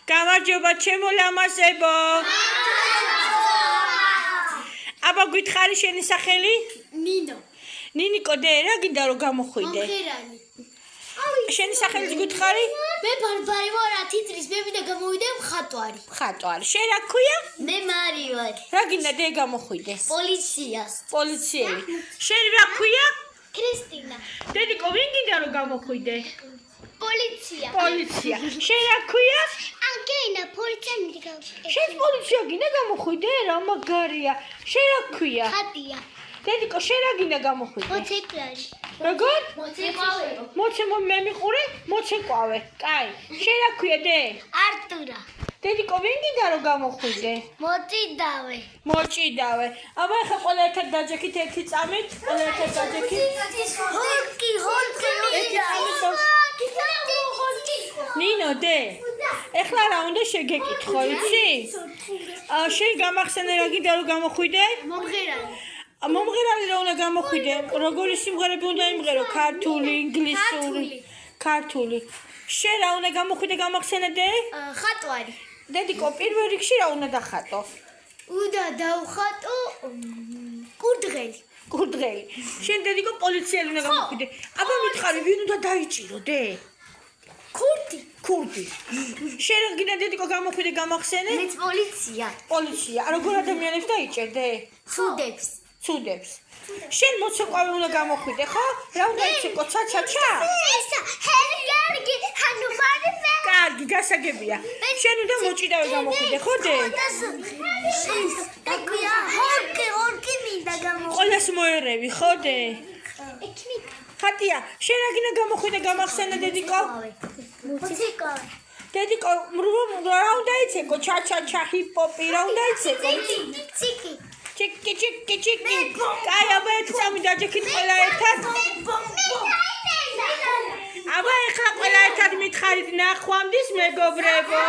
გამარჯობა ჩემო ლამაზებო. აბა გითხარი შენი სახელი? ნინო. ნინიკო დე რა გინდა რომ გამოხვიდე? მომღერალი. შენი სახელიც გითხარი? მე ბარბარე ვარ 10 წლის მე მინდა გამოვიდე მხატვარი. მხატვარი. შენ რა ქვია? მე მარი ვარ. რა გინდა დე გამოხვიდე? პოლიციას. პოლიციელი. შენ რა ქვია? ქრისტინა. დედიკო ვინ გინდა რომ გამოხვიდე? პოლიცია. პოლიცია. შენ რა ქვია? აგენა პოლიცია მინდა გავხდე. შენ პოლიცია გინდა გამოხვიდე? რა მაგარია. შენ რა ქვია? ხატია. დედიკო შენ რა გინდა გამოხვიდე? მოცეკვავე. როგორ? მოცეკვავე. მოცემო მე მიყურე, მოცეკვავე. კაი. შენ რა ქვია დე? არტურა. დედიკო ვინ გინდა რომ გამოხვიდე? მოწიდავე. მოჭიდავე. აბა ახლა ყველა ერთად დაჯექით ერთი წამით, ყველა ერთად დაჯექით. ჰოლკი ნინო დე. ახლა რა უნდა შეგეკითხო, იცი? შენ გამახსენე რა გინდა რომ გამოხვიდე? მომღერალი. მომღერალი რა უნდა გამოხვიდე? როგორი სიმღერები უნდა იმღერო? ქართული, ინგლისური, ქართული. შენ რა უნდა გამოხვიდე გამახსენე დე? ხატვარი. დედიკო პირველ რიგში რა უნდა დახატო? უნდა დავხატო კურდღელი. კურდღელი. შენ დედიკო პოლიციელი უნდა გამოხვიდე. აბა მითხარი ვინ უნდა დაიჭირო დე? ქურდი. ქურდი. შენ რა გინდა დედიკო გამოხვიდე გამახსენე? მეც პოლიცია. პოლიცია. როგორ ადამიანებს დაიჭერდე? ცუდებს. ცუდებს. შენ მოცეკვავე უნდა გამოხვიდე, ხო? რა უნდა იციქო, ჩაჩაჩა? ესა ჰერგერგი ჰანუმარი ვე. კარგი, გასაგებია. შენ უნდა მოჭიდავე გამოხვიდე, ხო დე? დაგია ჰორკი მინდა გამოხვიდე. ყველას მოერევი, ხო დე? ექიმიკა. ხატია, შენ რა გინდა გამოხვიდე გამახსენე დედიკო? მოცეკვავე. დედიკო, რა უნდა იციქო, ჩაჩაჩა, ჰიპ-ჰოპი, რა უნდა იციქო? ციკი. ჩიკი ჩიკი ჩიკი. კაი, აბა ერთ წამი დაჯექით ყველა ერთად. აბა ეხლა ყველა ერთად მითხარით ნახვამდის მეგობრებო.